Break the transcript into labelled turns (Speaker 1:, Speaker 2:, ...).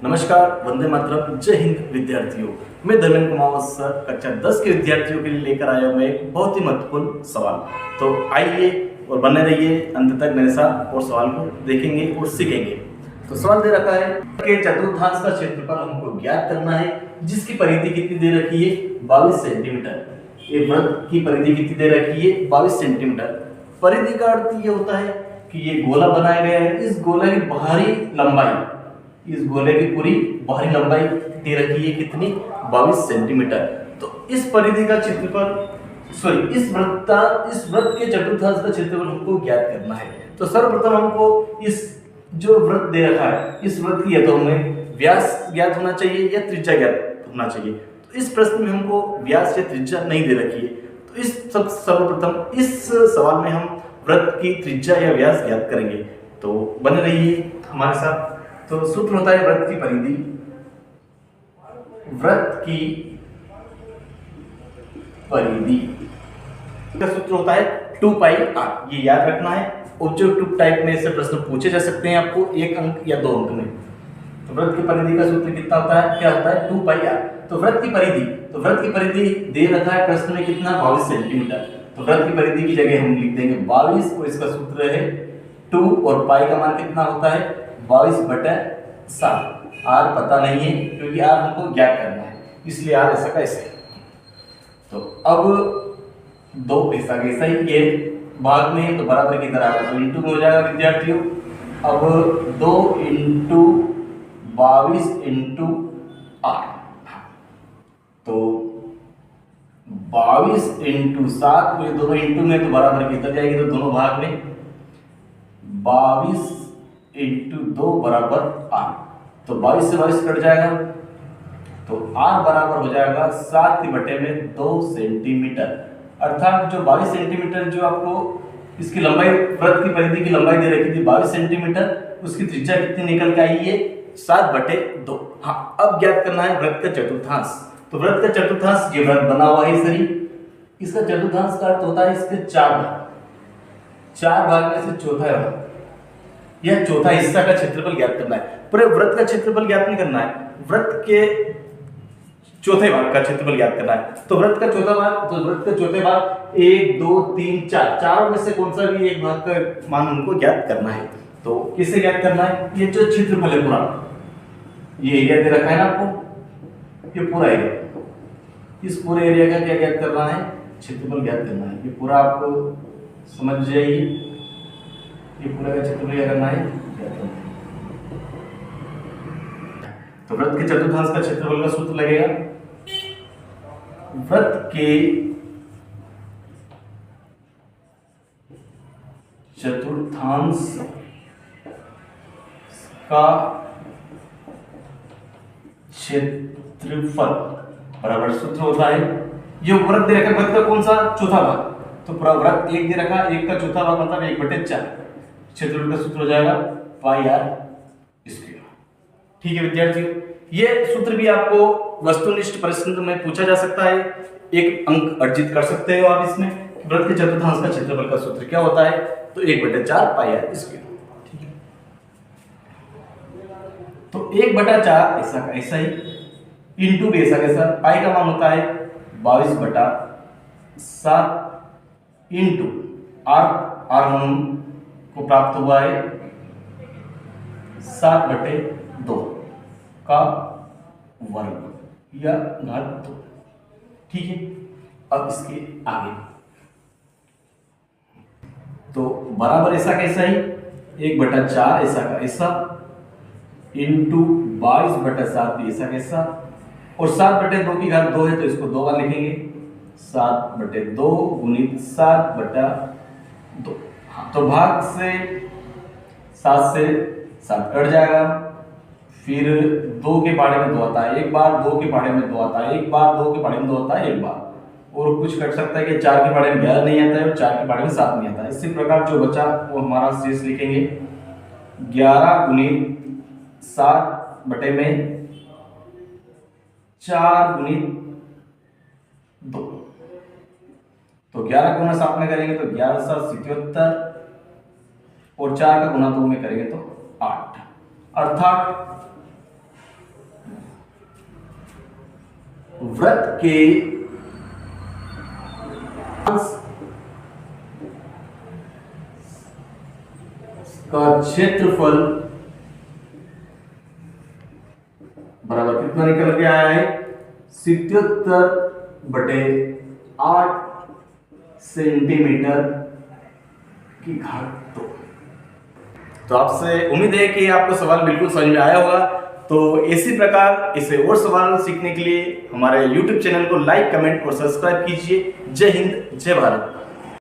Speaker 1: नमस्कार, वंदे मातरम, जय हिंद विद्यार्थियों। मैं धर्मेंद्र कुमार सर कक्षा 10 के विद्यार्थियों के लिए लेकर आया हूँ एक बहुत ही महत्वपूर्ण सवाल। तो आइए और बने रहिए अंत तक मेरे साथ और सवाल को देखेंगे और सीखेंगे। तो सवाल दे रखा है कि चतुर्थांश का क्षेत्रफल हमको ज्ञात करना है, जिसकी परिधि कितनी दे रखी है 22 सेंटीमीटर। ये वृत्त की परिधि कितनी दे रखी है 22 सेंटीमीटर। परिधि का अर्थ ये होता है कि ये गोला बनाया गया है, इस गोले की बाहरी लंबाई, इस गोले की पूरी बाहरी लंबाई दे रखी है कितनी 22 सेंटीमीटर। तो इस परिधि का क्षेत्रफल इस वृत्त के चतुर्थांश का क्षेत्रफल हमको ज्ञात करना है। तो सर्वप्रथम हमको इस जो वृत्त दे रखा है, इस वृत्त की या तो हमें व्यास ज्ञात होना चाहिए या त्रिज्या ज्ञात होना चाहिए। तो इस प्रश्न में हमको व्यास या त्रिज्या नहीं दे रखी है, तो इस सर्वप्रथम इस सवाल में हम वृत्त की त्रिज्या या व्यास ज्ञात करेंगे। तो बने रहिए हमारे साथ। तो सूत्र होता है वृत्त की परिधि, वृत्त की परिधि का सूत्र होता है 2 पाई r। ये याद रखना है। ऑब्जेक्टिव टाइप में से प्रश्न पूछे जा सकते हैं आपको 1 अंक या 2 अंक में। तो वृत्त की परिधि का सूत्र कितना होता है, क्या होता है 2 पाई r। तो वृत्त की परिधि दे रखा है प्रश्न में कितना 22 सेंटीमीटर। तो वृत्त की परिधि की जगह हम लिख देंगे 22 और इसका सूत्र है 2 और पाई का मान कितना होता है 22/7। r पता नहीं है क्योंकि r हमको ज्ञात करना है, इसलिए r ऐसा का ऐसे। तो अब 2 ऐसा कैसा ही ये भाग में है तो बराबर की तरह आएगा, तो इंटू में हो जाएगा विद्यार्थियों। अब 2 इंटू 22 इंटू r, तो 22 इंटू 7, ये दोनों इंटू में तो बराबर की तरह जाएगी, तो दोनों भाग में 22 इंटू 2 बराबर r। तो 22 से 22 कट जाएगा, तो r बराबर हो जाएगा 7/2 सेंटीमीटर। अर्थात जो 22 सेंटीमीटर जो आपको इसकी लंबाई, वृत्त की परिधि की लंबाई दे रखी थी 22 सेंटीमीटर, उसकी त्रिज्या कितनी निकल के आई है 7/2। हाँ, अब ज्ञात करना है वृत्त का चतुर्थांश। तो वृत्त का चतुर्थांश, ये वृत्त बना हुआ है सही, इसका चतुर्थांश का अर्थ होता है इसके 4 भाग में से चौथा भाग, यह चौथा हिस्सा का क्षेत्रफल ज्ञात करना है। पूरे वृत्त का क्षेत्रफल ज्ञात नहीं करना है, वृत्त के चौथे भाग का क्षेत्रफल ज्ञात करना है। तो वृत्त का चौथे भाग 1 2 3 4, चारों में से कौन सा भी एक भाग का मान हमको ज्ञात करना है। तो किसे ज्ञात करना है, ये जो क्षेत्रफल है पूरा, ये एरिया दे रखा है ना आपको, ये पूरा एरिया, इस पूरे एरिया का क्या ज्ञात करना है, क्षेत्रफल ज्ञात करना है। ये पूरा आपको समझ जाइए, ये पूरा का क्षेत्रफल क्या करना है, ज्ञात करना है। तो वृत्त के चतुर्थांश का क्षेत्रफल का सूत्र लगेगा, वृत्त के चतुर्थांश का क्षेत्रफल बराबर सूत्र होता है, ये वृत्त दे रखा, वृत्त का कौन सा चौथा भाग, तो पूरा वृत्त 1 दे रखा, 1 का चौथा भाग मतलब 1/4, क्षेत्रफल का सूत्र हो जाएगा पाई r स्क्वायर। ठीक है विद्यार्थियों, ये सूत्र भी आपको वस्तुनिष्ठ प्रश्न में पूछा जा सकता है, 1 अंक अर्जित कर सकते हो आप इसमें। वृत्त के चतुर्थांश का क्षेत्रफल का सूत्र क्या होता है, तो 1/4 पाई r स्क्वायर। ठीक है, तो 1/4 ऐसा का ऐसा ही, इंटू भी ऐसा कैसा, पाई का मान होता है 22/7 इंटू r हम को प्राप्त हुआ है 7/2 का वर्ग या घात 2। ठीक है, अब इसके आगे तो बराबर ऐसा कैसा ही 1/4 ऐसा का ऐसा इंटू 22/7 भी ऐसा कैसा, और 7/2 की घात 2 है तो इसको 2 बार लिखेंगे, 7/2 गुणित 7/2। हाँ, तो भाग से 7 से 7 कट जाएगा, फिर 2 के पहाड़े में 2 आता है एक बार, 2 के पहाड़े में 2 आता है एक बार, 2 के पहाड़े में 2 आता है एक बार, और कुछ कट सकता है कि 4 के पहाड़े में 11 नहीं आता है और 4 के पहाड़े में 7 नहीं आता है। इसी प्रकार जो बचा वो हमारा शेष लिखेंगे 11 गुणित 7 में 4 गुणित 2, तो 11 गुना 7 में करेंगे तो 11×7 77 और 4 का गुना 2 में करेंगे तो 8। अर्थात वृत्त के का क्षेत्रफल बराबर कितना निकल के आया है 77/8 सेंटीमीटर की घात 2। तो आपसे उम्मीद है कि आपको सवाल बिल्कुल समझ में आया होगा। तो इसी प्रकार इसे और सवाल सीखने के लिए हमारे YouTube चैनल को लाइक, कमेंट और सब्सक्राइब कीजिए। जय हिंद, जय भारत।